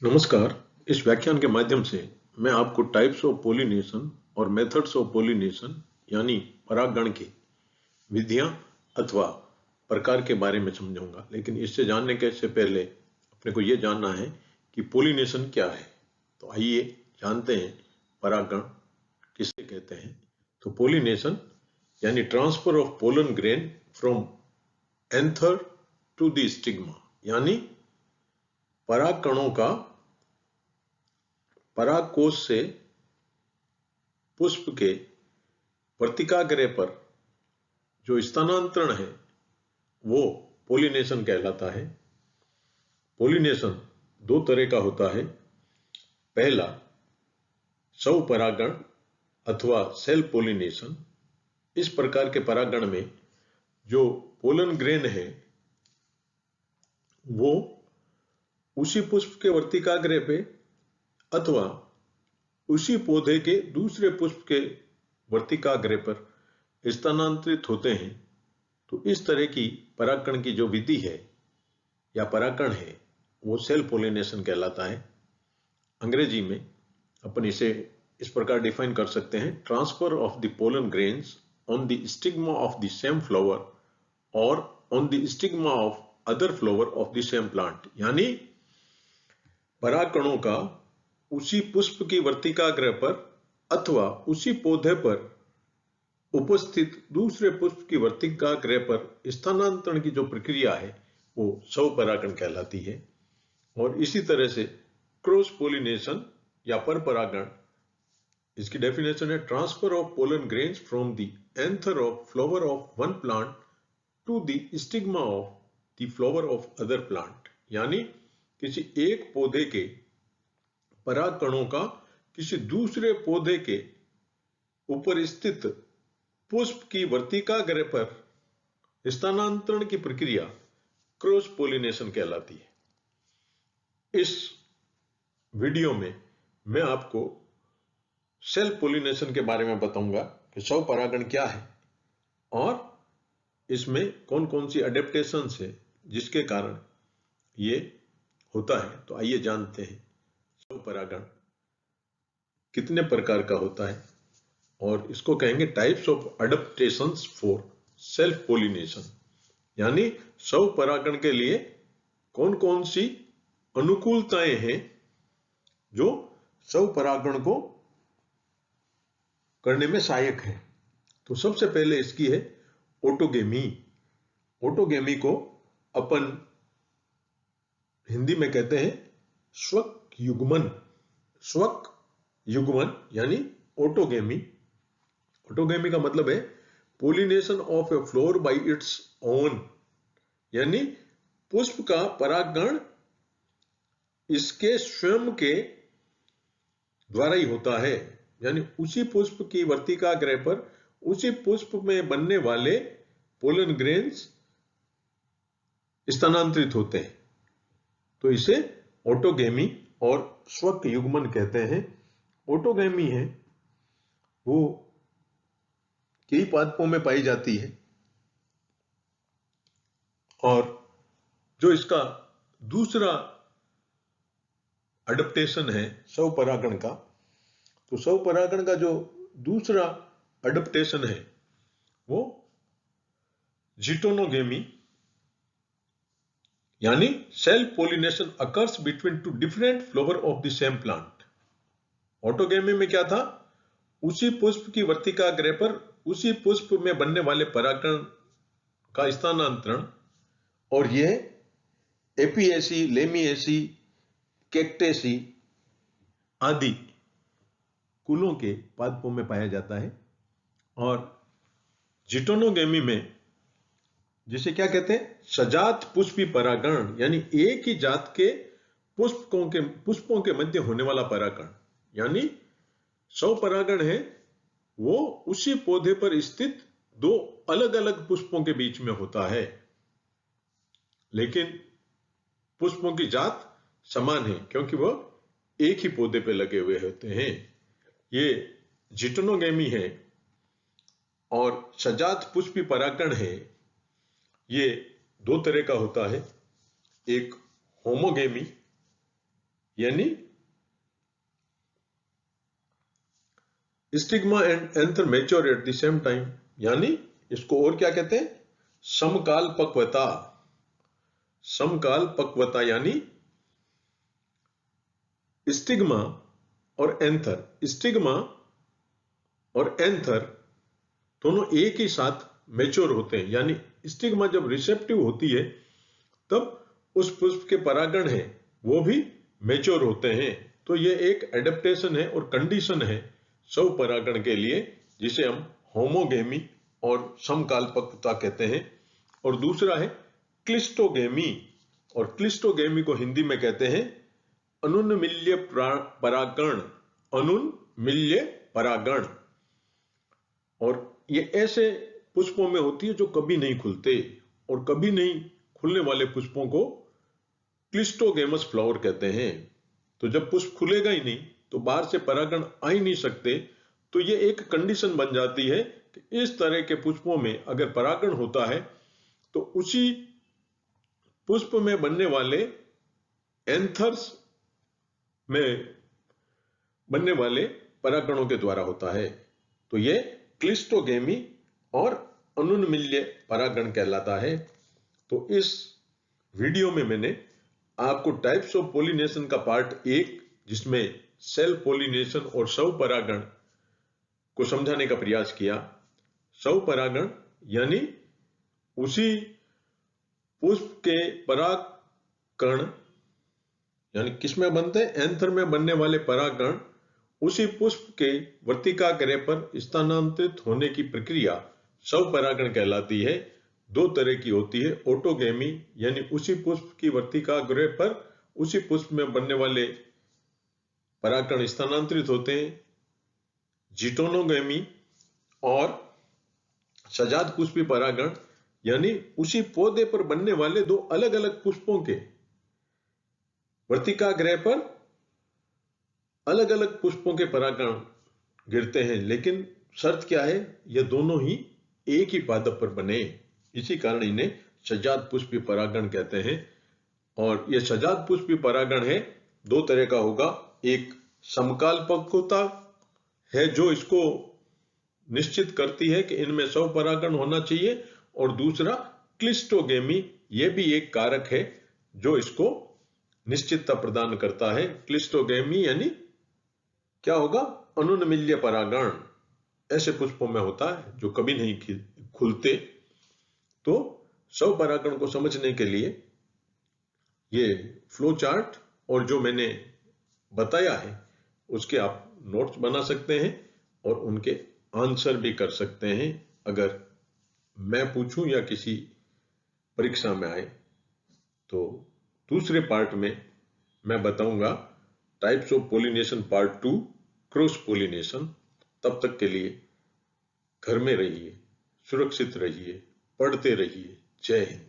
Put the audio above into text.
नमस्कार। इस व्याख्यान के माध्यम से मैं आपको टाइप्स ऑफ पोलिनेशन और मेथड्स ऑफ पोलिनेशन यानी परागण की विधियां अथवा प्रकार के बारे में समझाऊंगा। लेकिन इससे जानने के से पहले अपने को यह जानना है कि पोलिनेशन क्या है। तो आइए जानते हैं परागण किसे कहते हैं। तो पोलिनेशन यानी transfer of pollen grain from anther to the stigma, यानी पराग कणों का परागकोश से पुष्प के वर्तिकाग्र पर जो स्थानांतरण है वो पोलिनेशन कहलाता है। पोलिनेशन दो तरह का होता है। पहला स्वपरागण अथवा सेल्फ पोलिनेशन। इस प्रकार के परागण में जो पोलन ग्रेन है वो उसी पुष्प के वर्तिकाग्र पे अथवा उसी पौधे के दूसरे पुष्प के वर्तिकाग्र पर स्थानांतरित होते हैं। तो इस तरह की परागण की जो विधि है या परागण है वो सेल्फ पोलिनेशन कहलाता है। अंग्रेजी में अपन इसे इस प्रकार डिफाइन कर सकते हैं: transfer of the pollen grains on the stigma of the same flower और on the stigma of other flower of the same plant. यानी परागणों का उसी पुष्प की वर्तिकाग्र पर अथवा उसी पौधे पर उपस्थित दूसरे पुष्प की वर्तिकाग्र पर स्थानांतरण की जो प्रक्रिया है वो स्वपरागण कहलाती है। और इसी तरह से क्रॉस पोलिनेशन या परपरागण, इसकी डेफिनेशन है: transfer of pollen grains from the anther of flower of one plant to the stigma of the flower of other plant. यानी किसी एक पौधे के पराग कणों का किसी दूसरे पौधे के ऊपर स्थित पुष्प की वर्तिकाग्र पर स्थानांतरण की प्रक्रिया क्रॉस पोलिनेशन कहलाती है। इस वीडियो में मैं आपको सेल्फ पोलिनेशन के बारे में बताऊंगा कि स्वपरागण क्या है और इसमें कौन कौन सी अडेप्टेशंस है जिसके कारण ये होता है। तो आइए जानते हैं स्वपरागण कितने प्रकार का होता है और इसको कहेंगे types of adaptations for self pollination. यानी स्वपरागण के लिए कौन कौन सी अनुकूलताएं हैं जो स्वपरागण को करने में सहायक है। तो सबसे पहले इसकी है ऑटोगेमी। ऑटोगेमी को अपन हिंदी में कहते हैं स्वक युग्मन। स्वक युग्मन यानी ऑटोगेमी। ऑटोगेमी का मतलब है pollination of a flower bye its own, यानी पुष्प का परागण इसके स्वयं के द्वारा ही होता है। यानी उसी पुष्प की वर्तिकाग्र पर उसी पुष्प में बनने वाले पोलन ग्रेन्स स्थानांतरित होते हैं। तो इसे ऑटोगेमी और स्वक युग्मन कहते हैं। ऑटोगेमी है वो कई पादपों में पाई जाती है और जो इसका दूसरा अडेप्टेशन है स्वपरागण का, तो स्वपरागण का जो दूसरा अडेप्टेशन है वो जिटोनोगेमी, यानी self pollination occurs between two different flower of the same plant. Autogamy में क्या था? उसी पुष्प की वर्तिकाग्र पर उसी पुष्प में बनने वाले परागण का स्थानांतरण, और यह एपिएसी, लेमिएसी, कैक्टेसी आदि कुलों के पादपों में पाया जाता है। और जिटोनोगेमी में जिसे क्या कहते हैं? सजात पुष्पी परागण, यानी एक ही जात के पुष्पों के मध्य होने वाला परागण। यानी स्वपरागण है वो उसी पौधे पर स्थित दो अलग अलग पुष्पों के बीच में होता है, लेकिन पुष्पों की जात समान है क्योंकि वह एक ही पौधे पे लगे हुए होते हैं। ये जिटोनोगेमी है। और सजात पुष्पी परागण है ये दो तरह का होता है। एक होमोगेमी यानी stigma and anther mature at the same time, यानी इसको और क्या कहते हैं, समकाल पक्वता। समकाल पक्वता यानी स्टिग्मा और एंथर, स्टिग्मा और एंथर दोनों एक ही साथ मैच्योर होते हैं, यानी स्टिग्मा जब रिसेप्टिव होती है तब उस पुष्प के परागण हैं वो भी मैच्योर होते हैं। तो ये एक एडेप्टेशन है और कंडीशन है स्वपरागण के लिए, जिसे हम होमोगेमी और समकालपक्वता कहते हैं। और दूसरा है क्लिस्टोगेमी, और क्लिस्टोगेमी को हिंदी में कहते हैं अनुन्मिल्य परागण, अनुन्मिल्य परागण। और ये ऐसे पुष्पों में होती है जो कभी नहीं खुलते, और कभी नहीं खुलने वाले पुष्पों को क्लिस्टोगेमस फ्लावर कहते हैं। तो जब पुष्प खुलेगा ही नहीं तो बाहर से परागण आ ही नहीं सकते, तो ये एक कंडीशन बन जाती है कि इस तरह के पुष्पों में अगर परागण होता है तो उसी पुष्प में बनने वाले एंथर्स में बनने वाले परागणों के द्वारा होता है। तो ये क्लिस्टोगेमी और अनुन्मिल्य परागण कहलाता है। तो इस वीडियो में मैंने आपको टाइप्स ऑफ पॉलिनेशन का पार्ट 1, जिसमें सेल्फ पॉलिनेशन और स्वपरागण को समझाने का प्रयास किया। स्वपरागण यानी उसी पुष्प के परागकण, यानी किसमें बनते हैं, एंथर में बनने वाले परागण उसी पुष्प के वर्तिकाग्र पर स्थानांतरित होने की प्रक्रिया स्वपरागण कहलाती है। दो तरह की होती है, ऑटोगेमी यानी उसी पुष्प की वर्तिकाग्र पर उसी पुष्प में बनने वाले परागण स्थानांतरित होते हैं, जिटोनोगेमी, और सजात पुष्पी परागण यानी उसी पौधे पर बनने वाले दो अलग अलग पुष्पों के वर्तिकाग्र पर अलग अलग पुष्पों के परागण गिरते हैं, लेकिन शर्त क्या है, यह दोनों ही एक ही पादप पर बने, इसी कारण इन्हें सजात पुष्पी परागण कहते हैं। और यह सजात पुष्पी परागण है, दो तरह का होगा, एक समकाल पक्वता है जो इसको निश्चित करती है कि इनमें स्वपरागण होना चाहिए, और दूसरा क्लिस्टोगेमी, यह भी एक कारक है जो इसको निश्चितता प्रदान करता है। क्लिस्टोगेमी यानी क्या होगा, अनुन्मिल्य परागण ऐसे पुष्पों में होता है जो कभी नहीं खुलते। तो स्वपरागण को समझने के लिए ये फ्लो चार्ट और जो मैंने बताया है उसके आप नोट्स बना सकते हैं और उनके आंसर भी कर सकते हैं, अगर मैं पूछूं या किसी परीक्षा में आए तो। दूसरे पार्ट में मैं बताऊंगा types of pollination part 2, cross pollination. तब तक के लिए घर में रहिए, सुरक्षित रहिए, पढ़ते रहिए। जय हिंद।